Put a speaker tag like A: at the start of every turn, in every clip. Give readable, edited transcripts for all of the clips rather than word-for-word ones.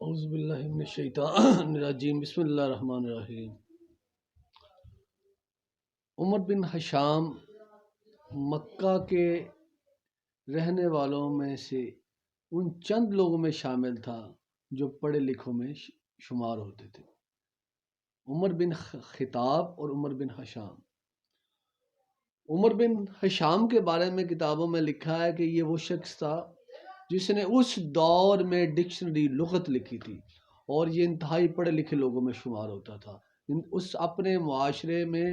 A: اعوذ باللہ من الشیطان الرجیم، بسم اللہ الرحمن الرحیم۔ عمر بن حشام مکہ کے رہنے والوں میں سے ان چند لوگوں میں شامل تھا جو پڑھے لکھوں میں شمار ہوتے تھے۔ عمر بن خطاب اور عمر بن حشام۔ عمر بن حشام کے بارے میں کتابوں میں لکھا ہے کہ یہ وہ شخص تھا جس نے اس دور میں ڈکشنری لغت لکھی تھی، اور یہ انتہائی پڑھے لکھے لوگوں میں شمار ہوتا تھا۔ اس اپنے معاشرے میں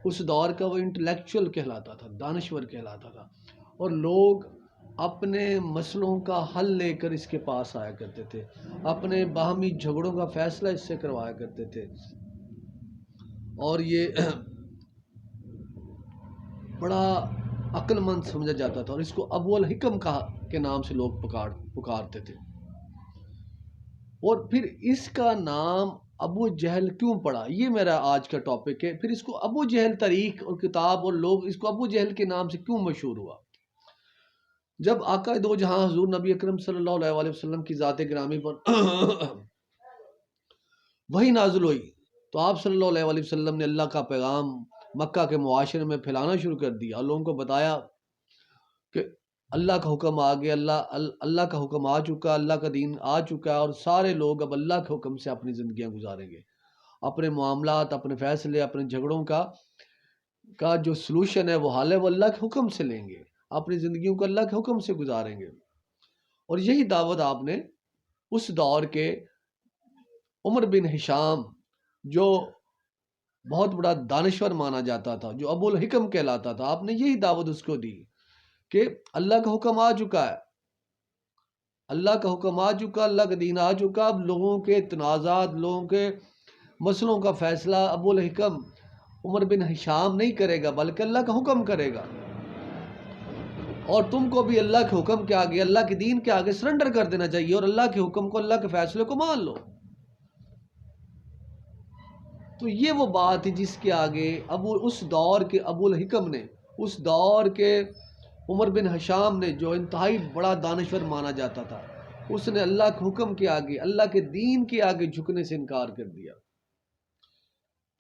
A: اس دور کا وہ انٹلیکچوئل کہلاتا تھا، دانشور کہلاتا تھا، اور لوگ اپنے مسئلوں کا حل لے کر اس کے پاس آیا کرتے تھے، اپنے باہمی جھگڑوں کا فیصلہ اس سے کروایا کرتے تھے، اور یہ بڑا عقل مند سمجھا جاتا تھا، اور اس کو ابو الحکم کے نام سے لوگ پکارتے تھے۔ اور پھر اس کا نام ابو جہل کیوں پڑا، یہ میرا آج کا ٹاپک ہے۔ پھر اس کو ابو جہل تاریخ اور کتاب اور لوگ اس کو ابو جہل کے نام سے کیوں مشہور ہوا۔ جب آقا دو جہاں حضور نبی اکرم صلی اللہ علیہ وسلم کی ذات گرامی پر وحی نازل ہوئی تو آپ صلی اللہ علیہ وسلم نے اللہ کا پیغام مکہ کے معاشرے میں پھیلانا شروع کر دیا، اور لوگوں کو بتایا کہ اللہ کا حکم آ گیا، اللہ کا حکم آ چکا، اللہ کا دین آ چکا ہے، اور سارے لوگ اب اللہ کے حکم سے اپنی زندگیاں گزاریں گے، اپنے معاملات، اپنے فیصلے، اپنے جھگڑوں کا جو سلوشن ہے وہ حل ہے وہ اللہ کے حکم سے لیں گے، اپنی زندگیوں کو اللہ کے حکم سے گزاریں گے۔ اور یہی دعوت آپ نے اس دور کے عمر بن حشام، جو بہت بڑا دانشور مانا جاتا تھا، جو ابو الحکم کہلاتا تھا، آپ نے یہی دعوت اس کو دی کہ اللہ کا حکم آ چکا ہے، اللہ کا حکم آ چکا، اللہ کا دین آ چکا، اب لوگوں کے تنازعات، لوگوں کے مسئلوں کا فیصلہ ابو الحکم عمر بن حشام نہیں کرے گا، بلکہ اللہ کا حکم کرے گا، اور تم کو بھی اللہ کے حکم کے آگے، اللہ کے دین کے آگے سرنڈر کر دینا چاہیے، اور اللہ کے حکم کو، اللہ کے فیصلے کو مان لو۔ تو یہ وہ بات ہے جس کے آگے اس دور کے ابو الحکم نے، اس دور کے عمر بن حشام نے، جو انتہائی بڑا دانشور مانا جاتا تھا، اس نے اللہ کے حکم کے آگے، اللہ کے دین کے آگے جھکنے سے انکار کر دیا۔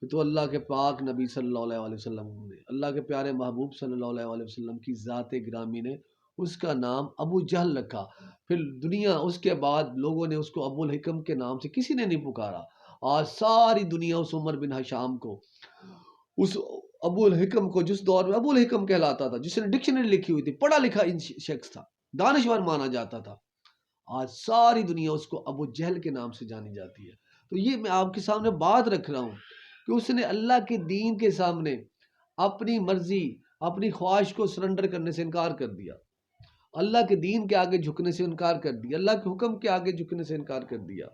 A: تو اللہ کے پاک نبی صلی اللہ علیہ وسلم نے، اللہ کے پیارے محبوب صلی اللہ علیہ وسلم کی ذات گرامی نے اس کا نام ابو جہل رکھا۔ پھر دنیا اس کے بعد لوگوں نے اس کو ابو الحکم کے نام سے کسی نے نہیں پکارا۔ آج ساری دنیا اس عمر بن حشام کو، اس ابو الحکم کو، جس دور میں ابو الحکم کہلاتا تھا، جس نے ڈکشنری لکھی ہوئی تھی، پڑھا لکھا شخص تھا، دانشور مانا جاتا تھا، آج ساری دنیا اس کو ابو جہل کے نام سے جانی جاتی ہے۔ تو یہ میں آپ کے سامنے بات رکھ رہا ہوں کہ اس نے اللہ کے دین کے سامنے اپنی مرضی، اپنی خواہش کو سرنڈر کرنے سے انکار کر دیا، اللہ کے دین کے آگے جھکنے سے انکار کر دیا، اللہ کے حکم کے آگے جھکنے سے انکار کر دیا،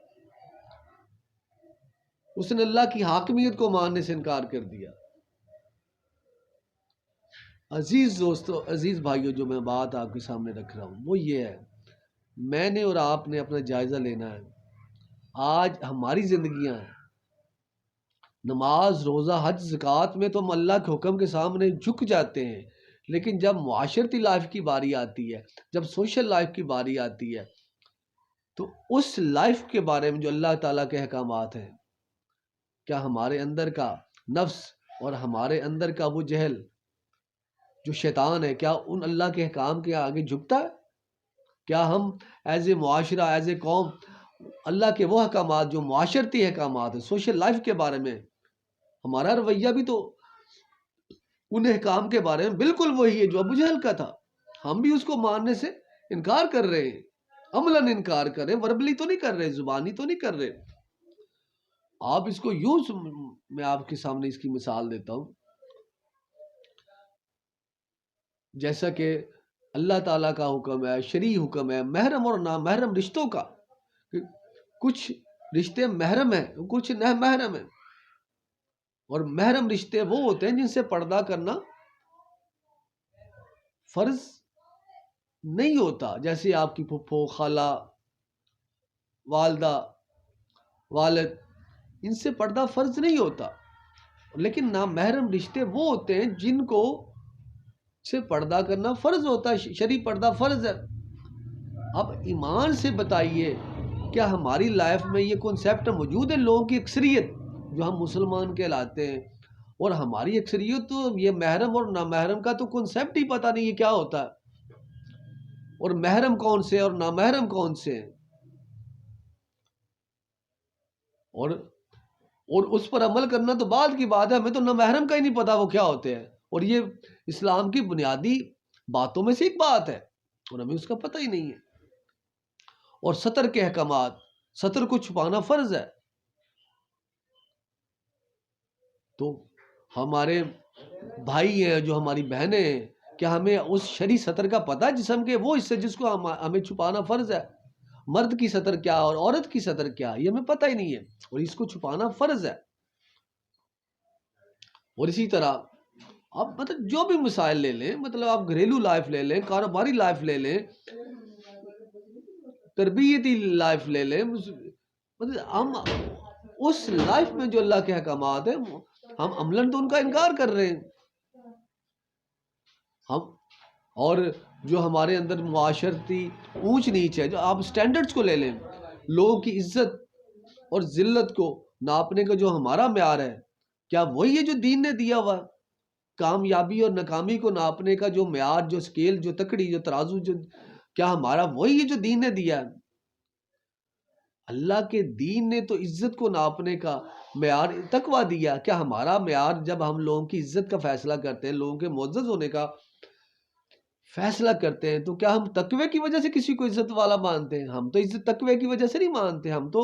A: اس نے اللہ کی حاکمیت کو ماننے سے انکار کر دیا۔ عزیز دوستو، عزیز بھائیو، جو میں بات آپ کے سامنے رکھ رہا ہوں وہ یہ ہے، میں نے اور آپ نے اپنا جائزہ لینا ہے۔ آج ہماری زندگیاں ہیں، نماز، روزہ، حج، زکوٰۃ میں تو ہم اللہ کے حکم کے سامنے جھک جاتے ہیں، لیکن جب معاشرتی لائف کی باری آتی ہے، جب سوشل لائف کی باری آتی ہے، تو اس لائف کے بارے میں جو اللہ تعالیٰ کے احکامات ہیں، کیا ہمارے اندر کا نفس اور ہمارے اندر کا ابو جہل جو شیطان ہے، کیا ان اللہ کے احکام کے آگے جھکتا ہے؟ کیا ہم ایز اے معاشرہ، ایز اے قوم، اللہ کے وہ احکامات جو معاشرتی احکامات ہیں، سوشل لائف کے بارے میں، ہمارا رویہ بھی تو ان احکام کے بارے میں بالکل وہی ہے جو ابو جہل کا تھا۔ ہم بھی اس کو ماننے سے انکار کر رہے ہیں، عملاً انکار کر رہے ہیں، وربلی تو نہیں کر رہے، زبانی تو نہیں کر رہے۔ آپ اس کو یوں، میں آپ کے سامنے اس کی مثال دیتا ہوں، جیسا کہ اللہ تعالیٰ کا حکم ہے، شرعی حکم ہے، محرم اور نامحرم رشتوں کا، کچھ رشتے محرم ہیں، کچھ نہ محرم ہیں، اور محرم رشتے وہ ہوتے ہیں جن سے پردہ کرنا فرض نہیں ہوتا، جیسے آپ کی پھپھو، خالہ، والدہ، والد، ان سے پردہ فرض نہیں ہوتا، لیکن نامحرم رشتے وہ ہوتے ہیں جن کو سے پردہ کرنا فرض ہوتا ہے، شرعی پردہ فرض ہے۔ اب ایمان سے بتائیے کیا ہماری لائف میں یہ کنسیپٹ موجود ہے؟ لوگوں کی اکثریت جو ہم مسلمان کہلاتے ہیں اور ہماری اکثریت تو یہ محرم اور نامحرم کا تو کنسیپٹ ہی پتہ نہیں یہ کیا ہوتا ہے، اور محرم کون سے اور نامحرم کون سے ہیں، اور اس پر عمل کرنا تو بعد کی بات ہے، ہمیں تو نامحرم کا ہی نہیں پتا وہ کیا ہوتے ہیں، اور یہ اسلام کی بنیادی باتوں میں سے ایک بات ہے اور ہمیں اس کا پتہ ہی نہیں ہے۔ اور ستر کے احکامات، ستر کو چھپانا فرض ہے، تو ہمارے بھائی ہیں جو ہماری بہنیں ہیں، کیا ہمیں اس شرعی سطر کا پتہ ہے جسم کے وہ حصے جس کو ہمیں چھپانا فرض ہے؟ مرد کی سطر کیا اور عورت کی سطر کیا، یہ ہمیں پتہ ہی نہیں ہے اور اس کو چھپانا فرض ہے۔ اور اسی طرح آپ مطلب جو بھی مسائل لے لیں، مطلب آپ گھریلو لائف لے لیں، کاروباری لائف لے لیں، تربیتی لائف لے لیں، مطلب ہم اس لائف میں جو اللہ کے احکامات ہیں ہم عملاً تو ان کا انکار کر رہے ہیں۔ ہم اور جو ہمارے اندر معاشرتی اونچ نیچ ہے، جو آپ سٹینڈرڈز کو لے لیں، لوگوں کی عزت اور ذلت کو ناپنے کا جو ہمارا معیار ہے، کیا وہی ہے جو دین نے دیا ہوا؟ کامیابی اور ناکامی کو ناپنے کا جو معیار، جو سکیل، جو تکڑی، جو ترازو، جو کیا ہمارا وہی ہے جو دین نے دیا ہے؟ اللہ کے دین نے تو عزت کو ناپنے کا معیار تقویٰ دیا، کیا ہمارا معیار جب ہم لوگوں کی عزت کا فیصلہ کرتے ہیں، لوگوں کے معزز ہونے کا فیصلہ کرتے ہیں، تو کیا ہم تقوی کی وجہ سے کسی کو عزت والا مانتے ہیں؟ ہم تو عزت تقوی کی وجہ سے نہیں مانتے، ہم تو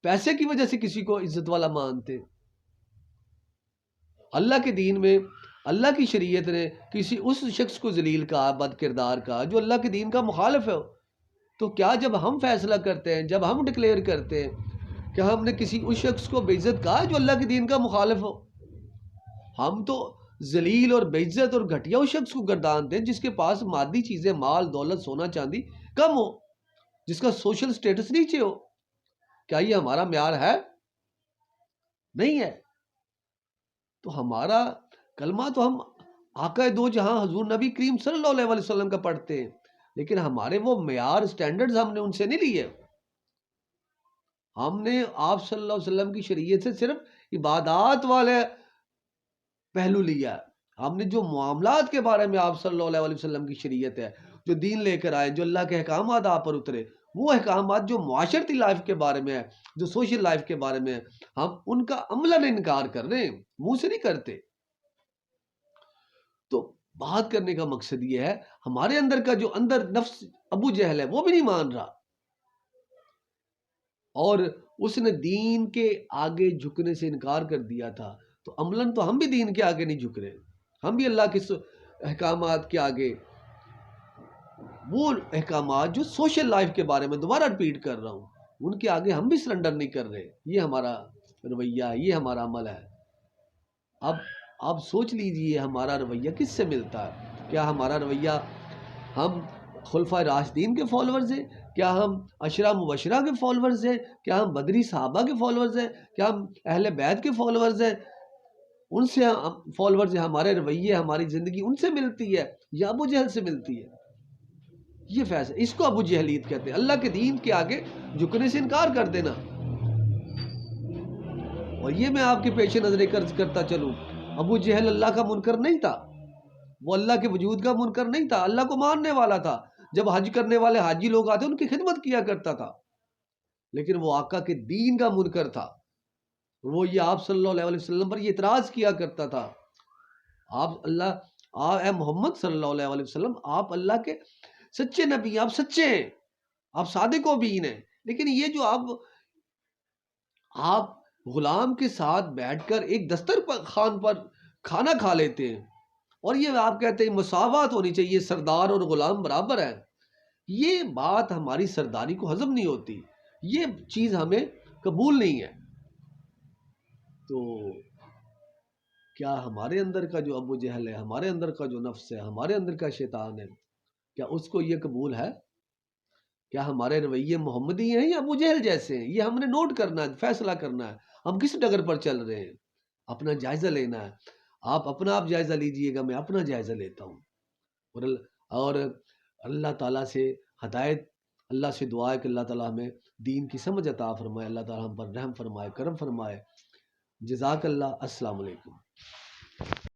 A: پیسے کی وجہ سے کسی کو عزت والا مانتے ہیں۔ اللہ کے دین میں اللہ کی شریعت نے کسی اس شخص کو ذلیل کہا، بد کردار کہا، جو اللہ کے دین کا مخالف ہے، تو کیا جب ہم فیصلہ کرتے ہیں، جب ہم ڈکلیئر کرتے ہیں، کیا ہم نے کسی اس شخص کو بے عزت کہا جو اللہ کے دین کا مخالف ہو؟ ہم تو ذلیل اور بے عزت اور گھٹیا اس شخص کو گردانتے ہیں جس کے پاس مادی چیزیں، مال، دولت، سونا چاندی کم ہو، جس کا سوشل سٹیٹس نیچے ہو۔ کیا یہ ہمارا معیار ہے؟ نہیں ہے۔ تو ہمارا کلمہ تو ہم آقا دو جہاں حضور نبی کریم صلی اللہ علیہ وسلم کا پڑھتے ہیں، لیکن ہمارے وہ معیار سٹینڈرڈز ہم نے ان سے نہیں لیے۔ ہم نے آپ صلی اللہ علیہ وسلم کی شریعت سے صرف عبادات والے پہلو لیا ہے۔ ہم نے جو معاملات کے بارے میں آپ صلی اللہ علیہ وسلم کی شریعت ہے، جو دین لے کر آئے، جو اللہ کے احکامات آپ پر اترے، وہ احکامات جو معاشرتی لائف کے بارے میں ہے، جو سوشل لائف کے بارے میں ہے، ہم ان کا عملاً انکار کر رہے ہیں، منہ سے نہیں کرتے۔ تو بات کرنے کا مقصد یہ ہے، ہمارے اندر کا جو اندر نفس ابو جہل ہے وہ بھی نہیں مان رہا، اور اس نے دین کے آگے جھکنے سے انکار کر دیا تھا، تو عملاً تو ہم بھی دین کے آگے نہیں جھک رہے، ہم بھی اللہ کے احکامات کے آگے، وہ احکامات جو سوشل لائف کے بارے میں دوبارہ ریپیٹ کر رہا ہوں، ان کے آگے ہم بھی سرنڈر نہیں کر رہے۔ یہ ہمارا رویہ ہے، یہ ہمارا عمل ہے۔ اب آپ سوچ لیجئے ہمارا رویہ کس سے ملتا ہے؟ کیا ہمارا رویہ ہم خلفائے راشدین کے فالورز ہیں؟ کیا ہم عشرہ مبشرہ کے فالورز ہیں؟ کیا ہم بدری صحابہ کے فالورز ہیں؟ کیا ہم اہل بیت کے فالورز ہیں؟ ان سے فالورز ہیں، ہمارے رویے، ہماری زندگی ان سے ملتی ہے یا ابو جہل سے ملتی ہے؟ یہ فیصلہ، اس کو ابو جہلیت کہتے ہیں، اللہ کے دین کے آگے جھکنے سے انکار کر دینا۔ اور یہ میں آپ کے پیش نظر عرض کرتا چلوں، ابو جہل اللہ کا منکر نہیں تھا، وہ اللہ کے وجود کا منکر نہیں تھا، اللہ کو ماننے والا تھا۔ جب حج کرنے والے حاجی لوگ آتے ان کی خدمت کیا کرتا تھا، لیکن وہ آقا کے دین کا منکر تھا، وہ یہ آپ صلی اللہ علیہ وسلم پر یہ اعتراض کیا کرتا تھا، اے محمد صلی اللہ علیہ وسلم، آپ اللہ کے سچے نبی، آپ سچے ہیں، آپ صادق و بین ہیں، لیکن یہ جو آپ غلام کے ساتھ بیٹھ کر ایک دسترخوان پر کھانا کھا لیتے ہیں، اور یہ آپ کہتے ہیں مساوات ہونی چاہیے، سردار اور غلام برابر ہے، یہ بات ہماری سرداری کو ہضم نہیں ہوتی، یہ چیز ہمیں قبول نہیں ہے۔ تو کیا ہمارے اندر کا جو ابو جہل ہے، ہمارے اندر کا جو نفس ہے، ہمارے اندر کا شیطان ہے، کیا اس کو یہ قبول ہے؟ کیا ہمارے رویے محمدی ہیں یا ابو جہل جیسے ہیں؟ یہ ہم نے نوٹ کرنا ہے، فیصلہ کرنا ہے، ہم کس ڈگر پر چل رہے ہیں، اپنا جائزہ لینا ہے۔ آپ اپنا جائزہ لیجئے گا، میں اپنا جائزہ لیتا ہوں، اور اللہ تعالیٰ سے ہدایت، اللہ سے دعا ہے کہ اللہ تعالیٰ ہمیں دین کی سمجھ عطا فرمائے، اللہ تعالیٰ ہم پر رحم فرمائے، کرم فرمائے۔ جزاک اللہ، السلام علیکم۔